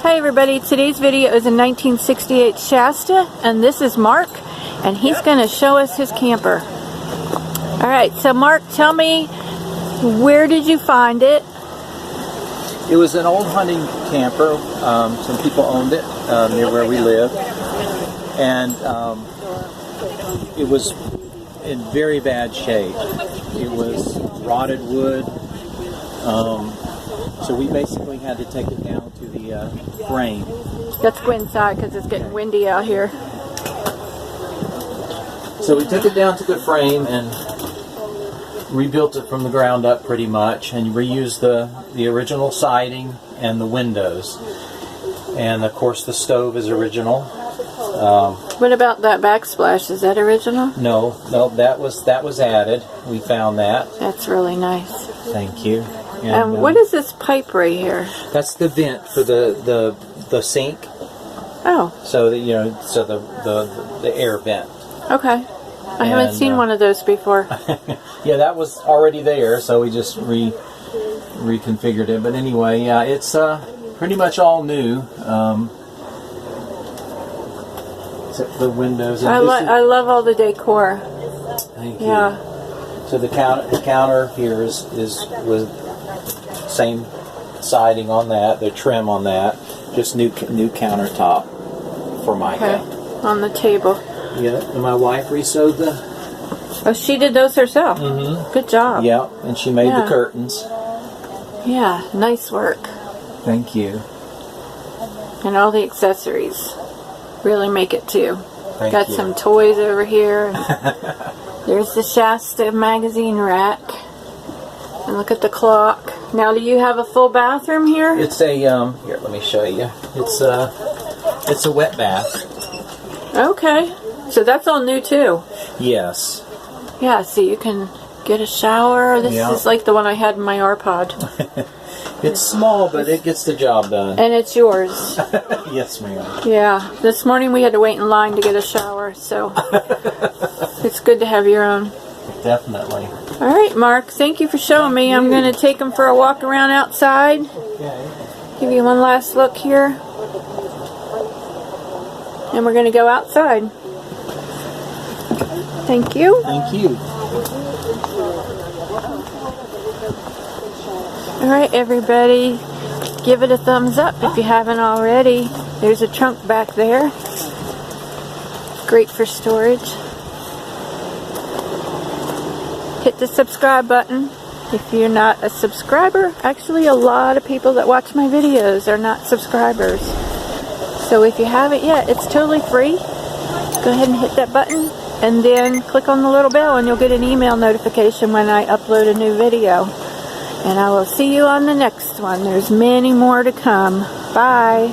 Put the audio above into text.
Hi everybody, today's video is a 1968 Shasta, and this is Mark, and he's going to show us his camper. Alright, so Mark, tell me, where did you find it? It was an old hunting camper. Some people owned it near where we live, and it was in very bad shape. It was rotted wood, so we basically had to take it down to the frame. Let's go inside because it's getting windy out here. So we took it down to the frame and rebuilt it from the ground up pretty much, and reused the original siding and the windows, and of course the stove is original. What about that backsplash? Is that original? No, that was added. We found that. That's really nice. Thank you. And what is this pipe right here? That's the vent for the sink. Oh. So the air vent. Okay. I haven't seen one of those before. Yeah, that was already there, so we just reconfigured it. But anyway, yeah, it's pretty much all new, except for the windows. And I love all the decor. Thank you. Yeah. So the counter here is with same siding on that, the trim on that, just new countertop for Micah. Okay. On the table. Yeah, and my wife resewed the... Oh, she did those herself? Mm-hmm. Good job. Yeah, and she made the curtains. Yeah, nice work. Thank you. And all the accessories really make it too. Thank you. Some toys over here. There's the Shasta magazine rack. And look at the clock. Now, do you have a full bathroom here? It's a, here, let me show you. It's a wet bath. Okay. So that's all new too. Yes. Yeah, so you can get a shower. This is like the one I had in my R-Pod. It's small, but it gets the job done. And it's yours. Yes, ma'am. Yeah. This morning we had to wait in line to get a shower, so it's good to have your own. Definitely. All right, Mark. Thank you for showing me. I'm going to take him for a walk around outside. Okay. Give you one last look here. And we're going to go outside. Thank you. Thank you. Alright, everybody, give it a thumbs up if you haven't already. There's a trunk back there. Great for storage. Hit the subscribe button if you're not a subscriber. Actually, a lot of people that watch my videos are not subscribers. So if you haven't yet, it's totally free. Go ahead and hit that button and then click on the little bell and you'll get an email notification when I upload a new video. And I will see you on the next one. There's many more to come. Bye.